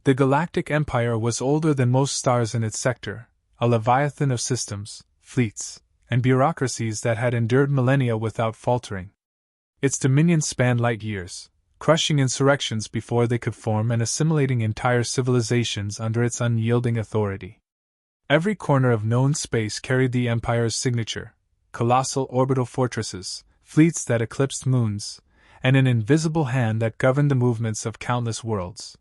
The Galactic Empire was older than most stars in its sector, a leviathan of systems, fleets, and bureaucracies that had endured millennia without faltering. Its dominion spanned light years, crushing insurrections before they could form and assimilating entire civilizations under its unyielding authority. Every corner of known space carried the Empire's signature: colossal orbital fortresses, fleets that eclipsed moons, and an invisible hand that governed the movements of countless worlds.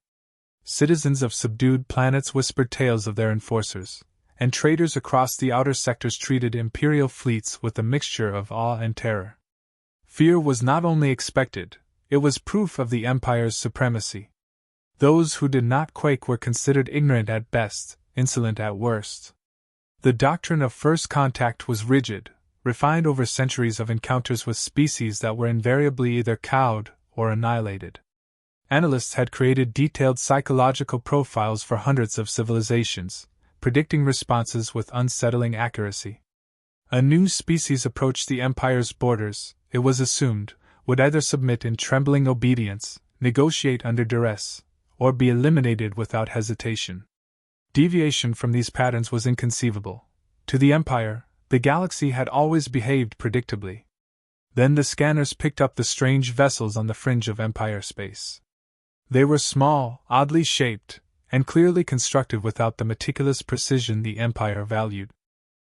Citizens of subdued planets whispered tales of their enforcers, and traders across the outer sectors treated imperial fleets with a mixture of awe and terror. Fear was not only expected, it was proof of the Empire's supremacy. Those who did not quake were considered ignorant at best, insolent at worst. The doctrine of first contact was rigid, refined over centuries of encounters with species that were invariably either cowed or annihilated. Analysts had created detailed psychological profiles for hundreds of civilizations, predicting responses with unsettling accuracy. A new species approached the Empire's borders, it was assumed, would either submit in trembling obedience, negotiate under duress, or be eliminated without hesitation. Deviation from these patterns was inconceivable. To the Empire, the galaxy had always behaved predictably. Then the scanners picked up the strange vessels on the fringe of Empire space. They were small, oddly shaped, and clearly constructed without the meticulous precision the Empire valued.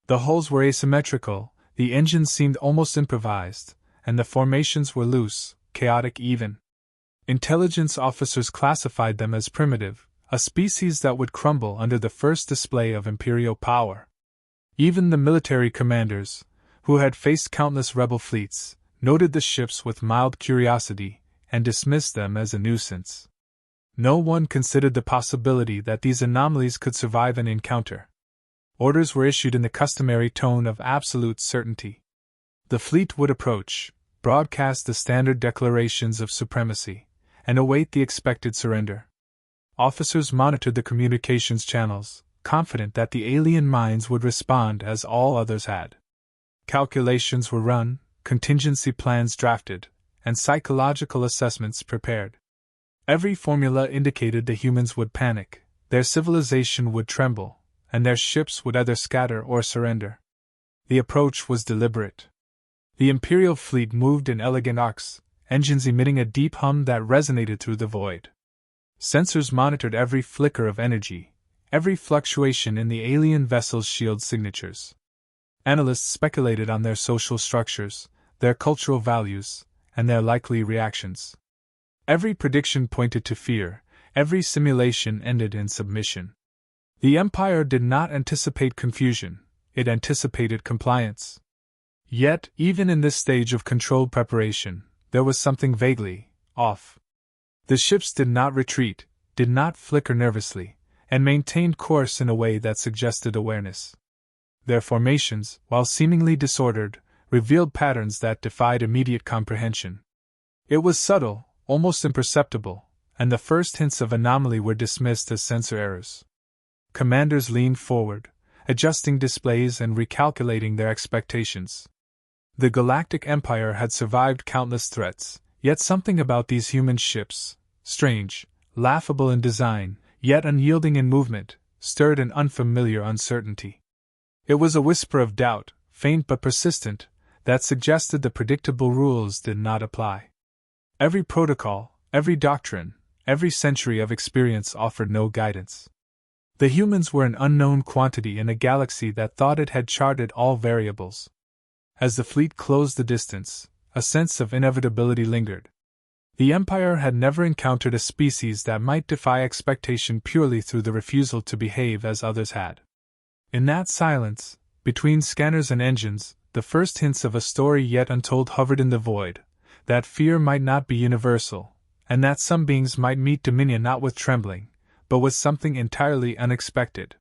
The hulls were asymmetrical, the engines seemed almost improvised, and the formations were loose, chaotic even. Intelligence officers classified them as primitive, a species that would crumble under the first display of imperial power. Even the military commanders, who had faced countless rebel fleets, noted the ships with mild curiosity and dismissed them as a nuisance. No one considered the possibility that these anomalies could survive an encounter. Orders were issued in the customary tone of absolute certainty. The fleet would approach, broadcast the standard declarations of supremacy, and await the expected surrender. Officers monitored the communications channels, confident that the alien minds would respond as all others had. Calculations were run, contingency plans drafted, and psychological assessments prepared. Every formula indicated the humans would panic, their civilization would tremble, and their ships would either scatter or surrender. The approach was deliberate. The Imperial fleet moved in elegant arcs, engines emitting a deep hum that resonated through the void. Sensors monitored every flicker of energy, every fluctuation in the alien vessel's shield signatures. Analysts speculated on their social structures, their cultural values, and their likely reactions. Every prediction pointed to fear, every simulation ended in submission. The Empire did not anticipate confusion, it anticipated compliance. Yet, even in this stage of controlled preparation, there was something vaguely off. The ships did not retreat, did not flicker nervously, and maintained course in a way that suggested awareness. Their formations, while seemingly disordered, revealed patterns that defied immediate comprehension. It was subtle, almost imperceptible, and the first hints of anomaly were dismissed as sensor errors. Commanders leaned forward, adjusting displays and recalculating their expectations. The Galactic Empire had survived countless threats, yet something about these human ships, strange, laughable in design, yet unyielding in movement, stirred an unfamiliar uncertainty. It was a whisper of doubt, faint but persistent, that suggested the predictable rules did not apply. Every protocol, every doctrine, every century of experience offered no guidance. The humans were an unknown quantity in a galaxy that thought it had charted all variables. As the fleet closed the distance, a sense of inevitability lingered. The Empire had never encountered a species that might defy expectation purely through the refusal to behave as others had. In that silence, between scanners and engines, the first hints of a story yet untold hovered in the void, that fear might not be universal, and that some beings might meet dominion not with trembling, but with something entirely unexpected.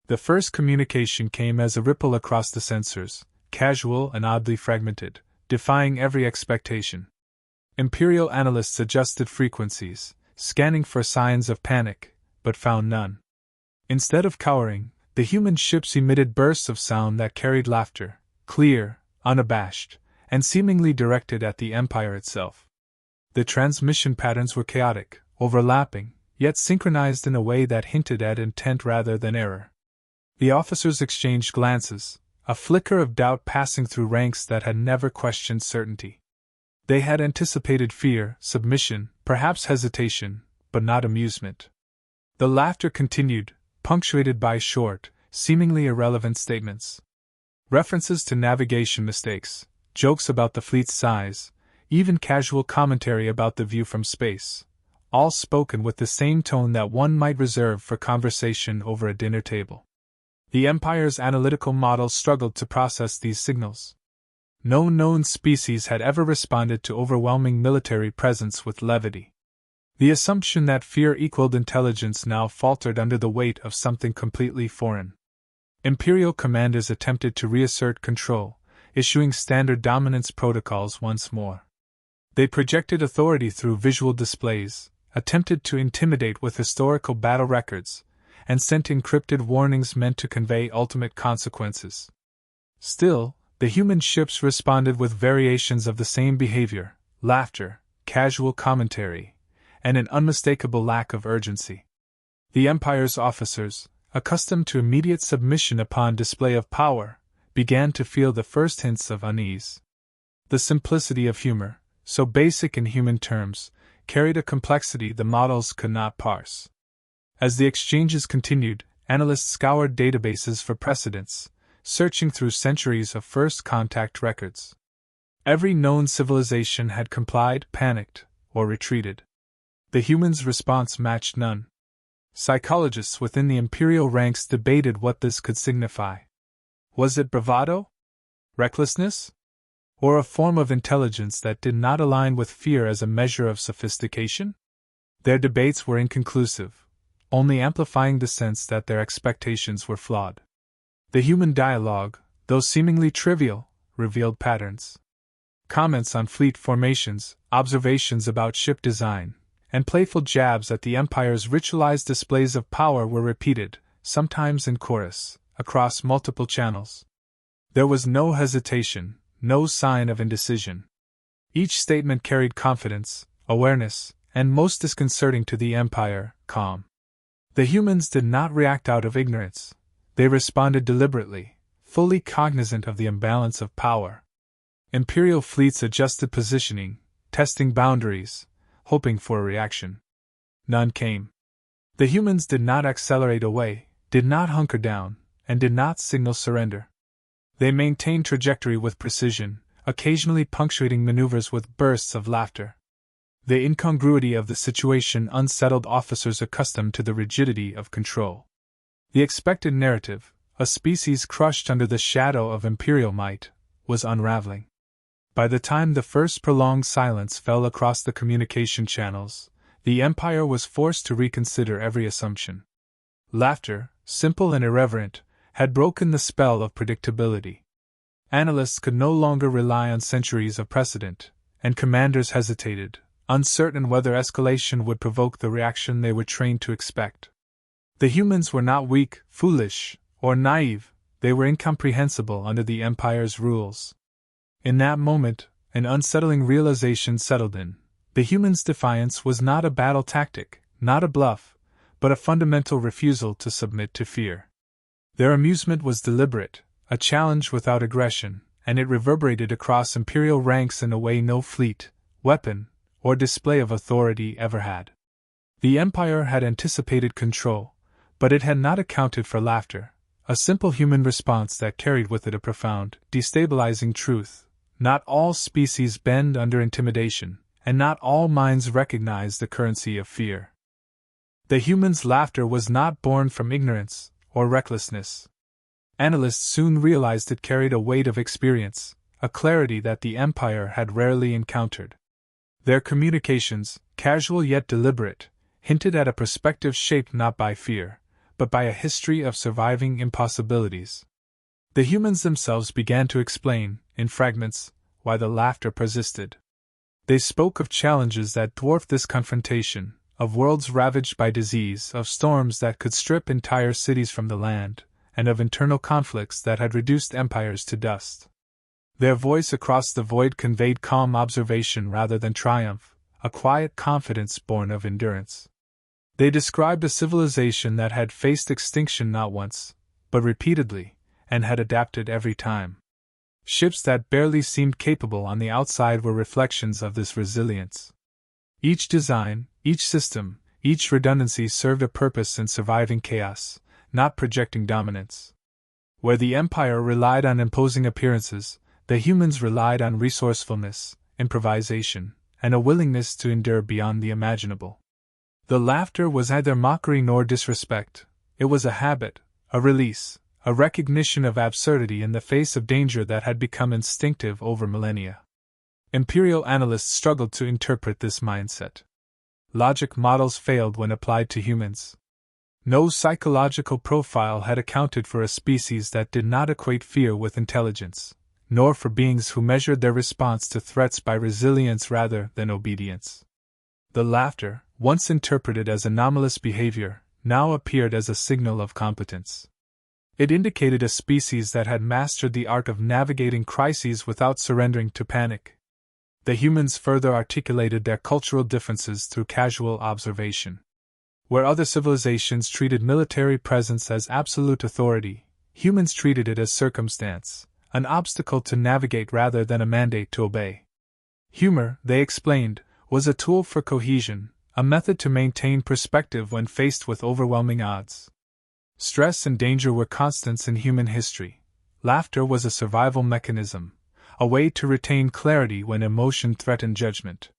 The first communication came as a ripple across the sensors, casual and oddly fragmented, defying every expectation. Imperial analysts adjusted frequencies, scanning for signs of panic, but found none. Instead of cowering, the human ships emitted bursts of sound that carried laughter, clear, unabashed, and seemingly directed at the Empire itself. The transmission patterns were chaotic, overlapping, yet synchronized in a way that hinted at intent rather than error. The officers exchanged glances, a flicker of doubt passing through ranks that had never questioned certainty. They had anticipated fear, submission, perhaps hesitation, but not amusement. The laughter continued, punctuated by short, seemingly irrelevant statements. References to navigation mistakes, jokes about the fleet's size, even casual commentary about the view from space, all spoken with the same tone that one might reserve for conversation over a dinner table. The Empire's analytical model struggled to process these signals. No known species had ever responded to overwhelming military presence with levity. The assumption that fear equaled intelligence now faltered under the weight of something completely foreign. Imperial commanders attempted to reassert control, issuing standard dominance protocols once more. They projected authority through visual displays, attempted to intimidate with historical battle records, and sent encrypted warnings meant to convey ultimate consequences. Still, the human ships responded with variations of the same behavior: laughter, casual commentary, and an unmistakable lack of urgency. The Empire's officers, accustomed to immediate submission upon display of power, began to feel the first hints of unease. The simplicity of humor, so basic in human terms, carried a complexity the models could not parse. As the exchanges continued, analysts scoured databases for precedents, searching through centuries of first contact records. Every known civilization had complied, panicked, or retreated. The humans' response matched none. Psychologists within the imperial ranks debated what this could signify. Was it bravado? Recklessness? Or a form of intelligence that did not align with fear as a measure of sophistication? Their debates were inconclusive, only amplifying the sense that their expectations were flawed. The human dialogue, though seemingly trivial, revealed patterns. Comments on fleet formations, observations about ship design, and playful jabs at the Empire's ritualized displays of power were repeated, sometimes in chorus, across multiple channels. There was no hesitation, no sign of indecision. Each statement carried confidence, awareness, and, most disconcerting to the Empire, calm. The humans did not react out of ignorance. They responded deliberately, fully cognizant of the imbalance of power. Imperial fleets adjusted positioning, testing boundaries, hoping for a reaction. None came. The humans did not accelerate away, did not hunker down, and did not signal surrender. They maintained trajectory with precision, occasionally punctuating maneuvers with bursts of laughter. The incongruity of the situation unsettled officers accustomed to the rigidity of control. The expected narrative, a species crushed under the shadow of imperial might, was unraveling. By the time the first prolonged silence fell across the communication channels, the Empire was forced to reconsider every assumption. Laughter, simple and irreverent, had broken the spell of predictability. Analysts could no longer rely on centuries of precedent, and commanders hesitated, uncertain whether escalation would provoke the reaction they were trained to expect. The humans were not weak, foolish, or naive, they were incomprehensible under the Empire's rules. In that moment, an unsettling realization settled in. The humans' defiance was not a battle tactic, not a bluff, but a fundamental refusal to submit to fear. Their amusement was deliberate, a challenge without aggression, and it reverberated across imperial ranks in a way no fleet, weapon, or display of authority ever had. The Empire had anticipated control, but it had not accounted for laughter, a simple human response that carried with it a profound, destabilizing truth. Not all species bend under intimidation, and not all minds recognize the currency of fear. The humans' laughter was not born from ignorance or recklessness. Analysts soon realized it carried a weight of experience, a clarity that the Empire had rarely encountered. Their communications, casual yet deliberate, hinted at a perspective shaped not by fear, but by a history of surviving impossibilities. The humans themselves began to explain, in fragments, why the laughter persisted. They spoke of challenges that dwarfed this confrontation, of worlds ravaged by disease, of storms that could strip entire cities from the land, and of internal conflicts that had reduced empires to dust. Their voice across the void conveyed calm observation rather than triumph, a quiet confidence born of endurance. They described a civilization that had faced extinction not once, but repeatedly, and had adapted every time. Ships that barely seemed capable on the outside were reflections of this resilience. Each design, each system, each redundancy served a purpose in surviving chaos, not projecting dominance. Where the Empire relied on imposing appearances, the humans relied on resourcefulness, improvisation, and a willingness to endure beyond the imaginable. The laughter was neither mockery nor disrespect. It was a habit, a release, a recognition of absurdity in the face of danger that had become instinctive over millennia. Imperial analysts struggled to interpret this mindset. Logic models failed when applied to humans. No psychological profile had accounted for a species that did not equate fear with intelligence, nor for beings who measured their response to threats by resilience rather than obedience. The laughter, once interpreted as anomalous behavior, now appeared as a signal of competence. It indicated a species that had mastered the art of navigating crises without surrendering to panic. The humans further articulated their cultural differences through casual observation. Where other civilizations treated military presence as absolute authority, humans treated it as circumstance, an obstacle to navigate rather than a mandate to obey. Humor, they explained, was a tool for cohesion, a method to maintain perspective when faced with overwhelming odds. Stress and danger were constants in human history. Laughter was a survival mechanism, a way to retain clarity when emotion threatened judgment.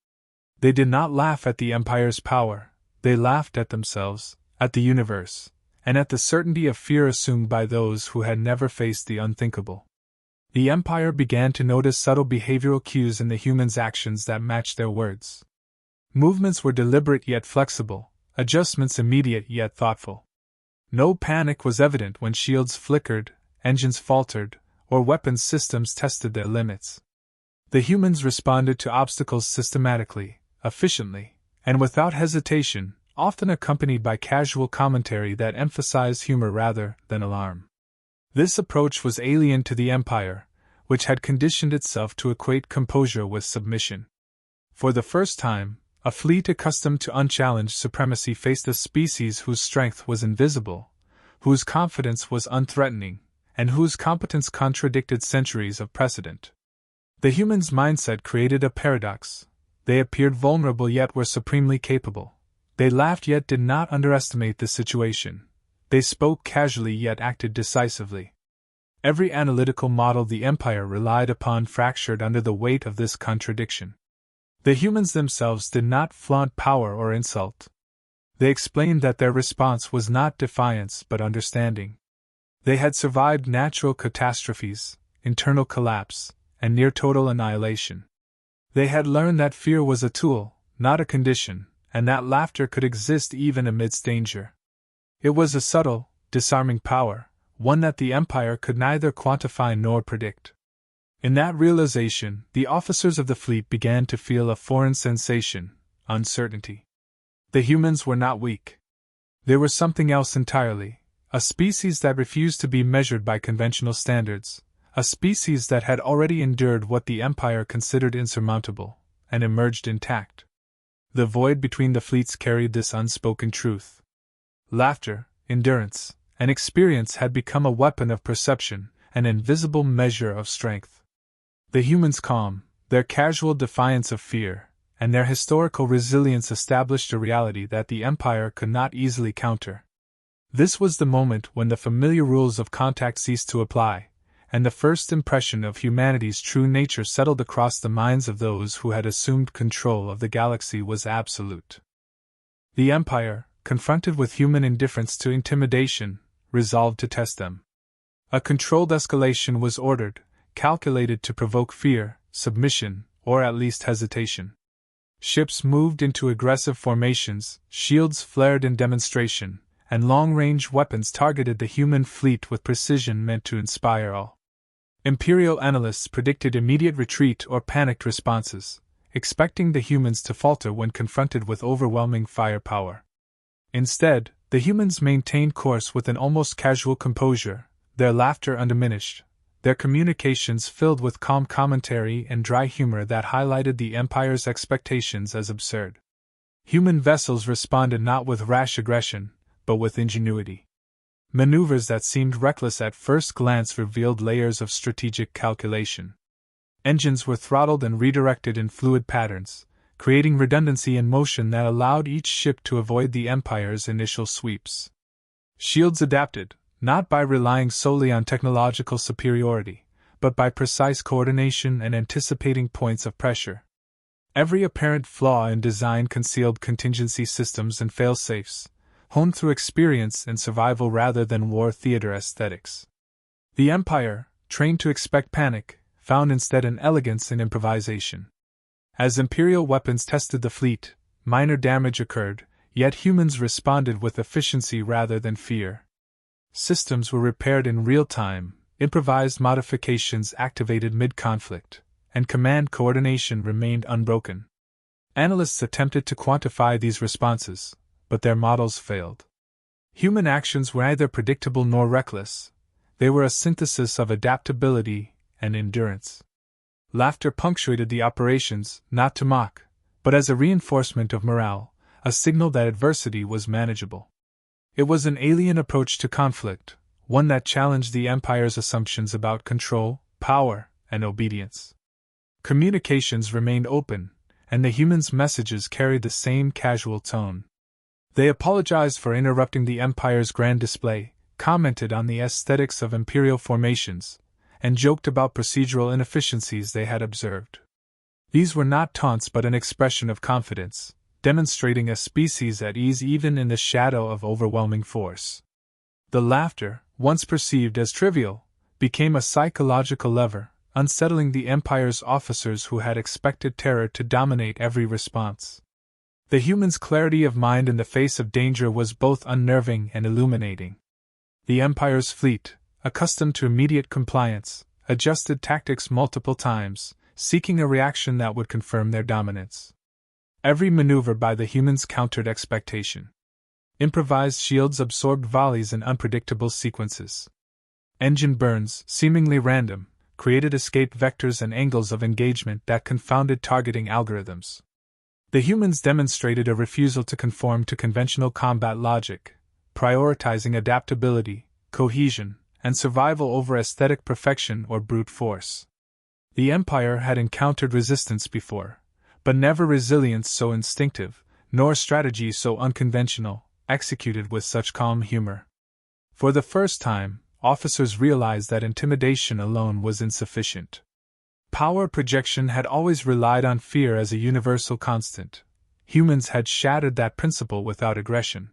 They did not laugh at the Empire's power, they laughed at themselves, at the universe, and at the certainty of fear assumed by those who had never faced the unthinkable. The Empire began to notice subtle behavioral cues in the humans' actions that matched their words. Movements were deliberate yet flexible, adjustments immediate yet thoughtful. No panic was evident when shields flickered, engines faltered, or weapons systems tested their limits. The humans responded to obstacles systematically, efficiently, and without hesitation, often accompanied by casual commentary that emphasized humor rather than alarm. This approach was alien to the Empire, which had conditioned itself to equate composure with submission. For the first time, a fleet accustomed to unchallenged supremacy faced a species whose strength was invisible, whose confidence was unthreatening, and whose competence contradicted centuries of precedent. The humans' mindset created a paradox. They appeared vulnerable yet were supremely capable. They laughed yet did not underestimate the situation. They spoke casually yet acted decisively. Every analytical model the Empire relied upon fractured under the weight of this contradiction. The humans themselves did not flaunt power or insult. They explained that their response was not defiance but understanding. They had survived natural catastrophes, internal collapse, and near total annihilation. They had learned that fear was a tool, not a condition, and that laughter could exist even amidst danger. It was a subtle, disarming power, one that the Empire could neither quantify nor predict. In that realization, the officers of the fleet began to feel a foreign sensation, uncertainty. The humans were not weak. They were something else entirely, a species that refused to be measured by conventional standards, a species that had already endured what the Empire considered insurmountable, and emerged intact. The void between the fleets carried this unspoken truth. Laughter, endurance, and experience had become a weapon of perception, an invisible measure of strength. The humans' calm, their casual defiance of fear, and their historical resilience established a reality that the Empire could not easily counter. This was the moment when the familiar rules of contact ceased to apply, and the first impression of humanity's true nature settled across the minds of those who had assumed control of the galaxy was absolute. The Empire, confronted with human indifference to intimidation, resolved to test them. A controlled escalation was ordered, calculated to provoke fear, submission, or at least hesitation. Ships moved into aggressive formations, shields flared in demonstration, and long-range weapons targeted the human fleet with precision meant to inspire awe. Imperial analysts predicted immediate retreat or panicked responses, expecting the humans to falter when confronted with overwhelming firepower. Instead, the humans maintained course with an almost casual composure, their laughter undiminished, their communications filled with calm commentary and dry humor that highlighted the Empire's expectations as absurd. Human vessels responded not with rash aggression, but with ingenuity. Maneuvers that seemed reckless at first glance revealed layers of strategic calculation. Engines were throttled and redirected in fluid patterns, creating redundancy in motion that allowed each ship to avoid the Empire's initial sweeps. Shields adapted, not by relying solely on technological superiority, but by precise coordination and anticipating points of pressure. Every apparent flaw in design concealed contingency systems and fail-safes, honed through experience and survival rather than war theater aesthetics. The Empire, trained to expect panic, found instead an elegance in improvisation. As Imperial weapons tested the fleet, minor damage occurred, yet humans responded with efficiency rather than fear. Systems were repaired in real time, improvised modifications activated mid-conflict, and command coordination remained unbroken. Analysts attempted to quantify these responses, but their models failed. Human actions were neither predictable nor reckless. They were a synthesis of adaptability and endurance. Laughter punctuated the operations, not to mock, but as a reinforcement of morale, a signal that adversity was manageable. It was an alien approach to conflict, one that challenged the Empire's assumptions about control, power, and obedience. Communications remained open, and the humans' messages carried the same casual tone. They apologized for interrupting the Empire's grand display, commented on the aesthetics of Imperial formations, and joked about procedural inefficiencies they had observed. These were not taunts but an expression of confidence, demonstrating a species at ease even in the shadow of overwhelming force. The laughter, once perceived as trivial, became a psychological lever, unsettling the Empire's officers who had expected terror to dominate every response. The humans' clarity of mind in the face of danger was both unnerving and illuminating. The Empire's fleet, accustomed to immediate compliance, adjusted tactics multiple times, seeking a reaction that would confirm their dominance. Every maneuver by the humans countered expectation. Improvised shields absorbed volleys in unpredictable sequences. Engine burns, seemingly random, created escape vectors and angles of engagement that confounded targeting algorithms. The humans demonstrated a refusal to conform to conventional combat logic, prioritizing adaptability, cohesion, and survival over aesthetic perfection or brute force. The Empire had encountered resistance before, but never resilience so instinctive, nor strategy so unconventional, executed with such calm humor. For the first time, officers realized that intimidation alone was insufficient. Power projection had always relied on fear as a universal constant. Humans had shattered that principle without aggression.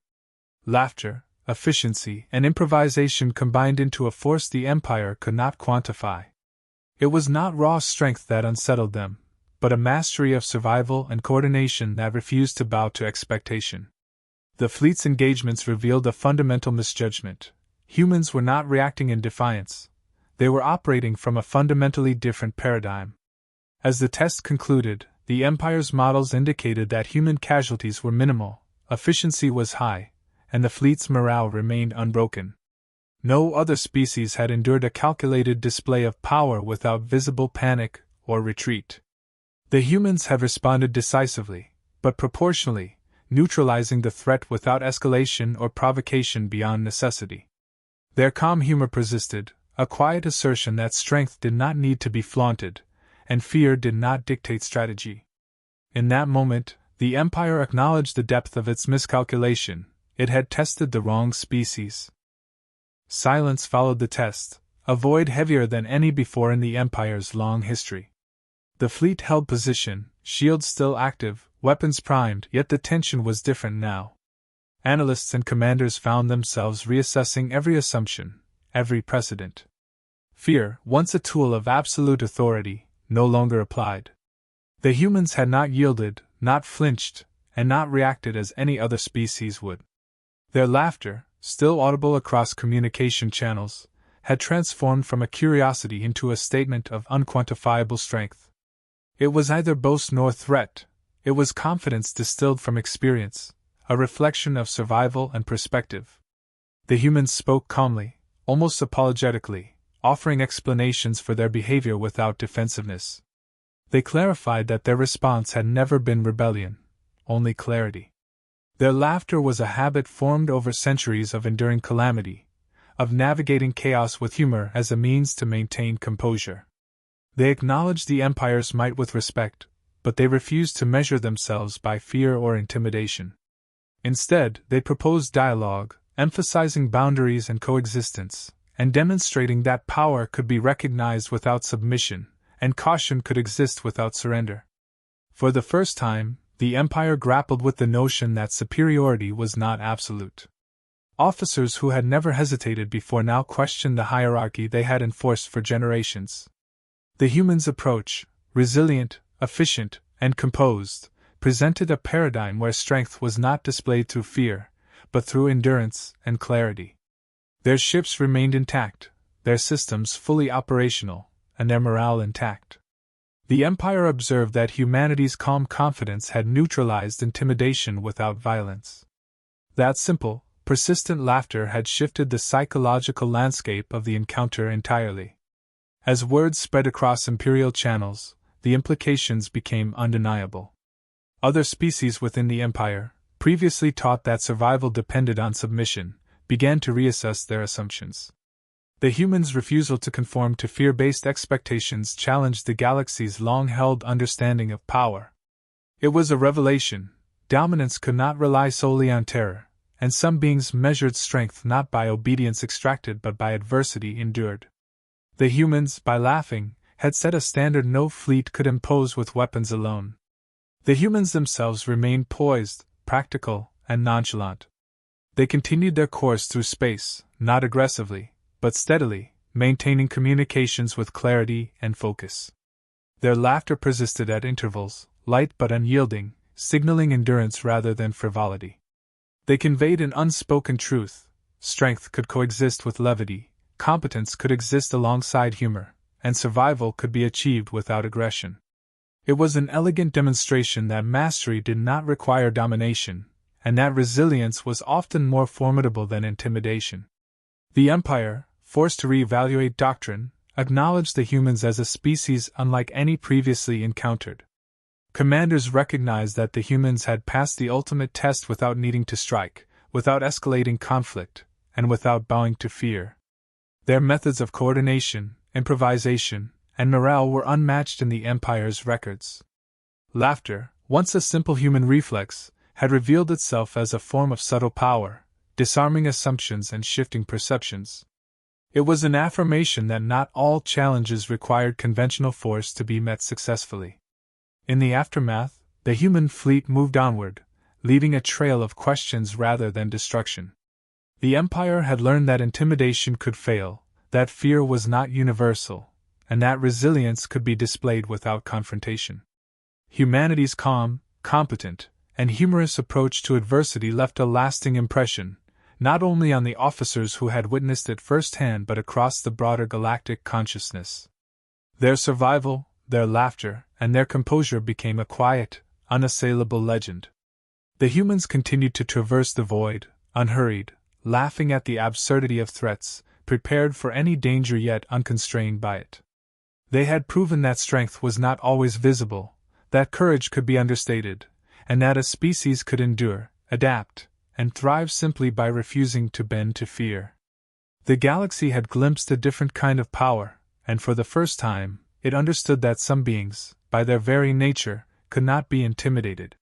Laughter, efficiency, and improvisation combined into a force the Empire could not quantify. It was not raw strength that unsettled them, but a mastery of survival and coordination that refused to bow to expectation. The fleet's engagements revealed a fundamental misjudgment. Humans were not reacting in defiance. They were operating from a fundamentally different paradigm. As the test concluded, the Empire's models indicated that human casualties were minimal, efficiency was high, and the fleet's morale remained unbroken. No other species had endured a calculated display of power without visible panic or retreat. The humans had responded decisively, but proportionally, neutralizing the threat without escalation or provocation beyond necessity. Their calm humor persisted, a quiet assertion that strength did not need to be flaunted, and fear did not dictate strategy. In that moment, the Empire acknowledged the depth of its miscalculation. It had tested the wrong species. Silence followed the test, a void heavier than any before in the Empire's long history. The fleet held position, shields still active, weapons primed, yet the tension was different now. Analysts and commanders found themselves reassessing every assumption, every precedent. Fear, once a tool of absolute authority, no longer applied. The humans had not yielded, not flinched, and not reacted as any other species would. Their laughter, still audible across communication channels, had transformed from a curiosity into a statement of unquantifiable strength. It was neither boast nor threat, it was confidence distilled from experience, a reflection of survival and perspective. The humans spoke calmly, almost apologetically, offering explanations for their behavior without defensiveness. They clarified that their response had never been rebellion. only clarity. Their laughter was a habit formed over centuries of enduring calamity, of navigating chaos with humor as a means to maintain composure. They acknowledged the Empire's might with respect, but they refused to measure themselves by fear or intimidation. Instead, they proposed dialogue, emphasizing boundaries and coexistence, and demonstrating that power could be recognized without submission, and caution could exist without surrender. For the first time, the Empire grappled with the notion that superiority was not absolute. Officers who had never hesitated before now questioned the hierarchy they had enforced for generations. The humans' approach, resilient, efficient, and composed, presented a paradigm where strength was not displayed through fear, but through endurance and clarity. Their ships remained intact, their systems fully operational, and their morale intact. The Empire observed that humanity's calm confidence had neutralized intimidation without violence. That simple, persistent laughter had shifted the psychological landscape of the encounter entirely. As words spread across imperial channels, the implications became undeniable. Other species within the Empire, previously taught that survival depended on submission, began to reassess their assumptions. The humans' refusal to conform to fear-based expectations challenged the galaxy's long-held understanding of power. It was a revelation: dominance could not rely solely on terror, and some beings measured strength not by obedience extracted but by adversity endured. The humans, by laughing, had set a standard no fleet could impose with weapons alone. The humans themselves remained poised, practical, and nonchalant. They continued their course through space, not aggressively, but steadily, maintaining communications with clarity and focus. Their laughter persisted at intervals, light but unyielding, signaling endurance rather than frivolity. They conveyed an unspoken truth: strength could coexist with levity, competence could exist alongside humor, and survival could be achieved without aggression. It was an elegant demonstration that mastery did not require domination, and that resilience was often more formidable than intimidation. The Empire, forced to reevaluate doctrine, acknowledged the humans as a species unlike any previously encountered. Commanders recognized that the humans had passed the ultimate test without needing to strike, without escalating conflict, and without bowing to fear. Their methods of coordination, improvisation, and morale were unmatched in the Empire's records. Laughter, once a simple human reflex, had revealed itself as a form of subtle power, disarming assumptions and shifting perceptions. It was an affirmation that not all challenges required conventional force to be met successfully. In the aftermath, the human fleet moved onward, leaving a trail of questions rather than destruction. The Empire had learned that intimidation could fail, that fear was not universal, and that resilience could be displayed without confrontation. Humanity's calm, competent, and humorous approach to adversity left a lasting impression, not only on the officers who had witnessed it firsthand but across the broader galactic consciousness. Their survival, their laughter, and their composure became a quiet, unassailable legend. The humans continued to traverse the void, unhurried, laughing at the absurdity of threats, prepared for any danger yet unconstrained by it. They had proven that strength was not always visible, that courage could be understated, and that a species could endure, adapt, and thrive simply by refusing to bend to fear. The galaxy had glimpsed a different kind of power, and for the first time, it understood that some beings, by their very nature, could not be intimidated.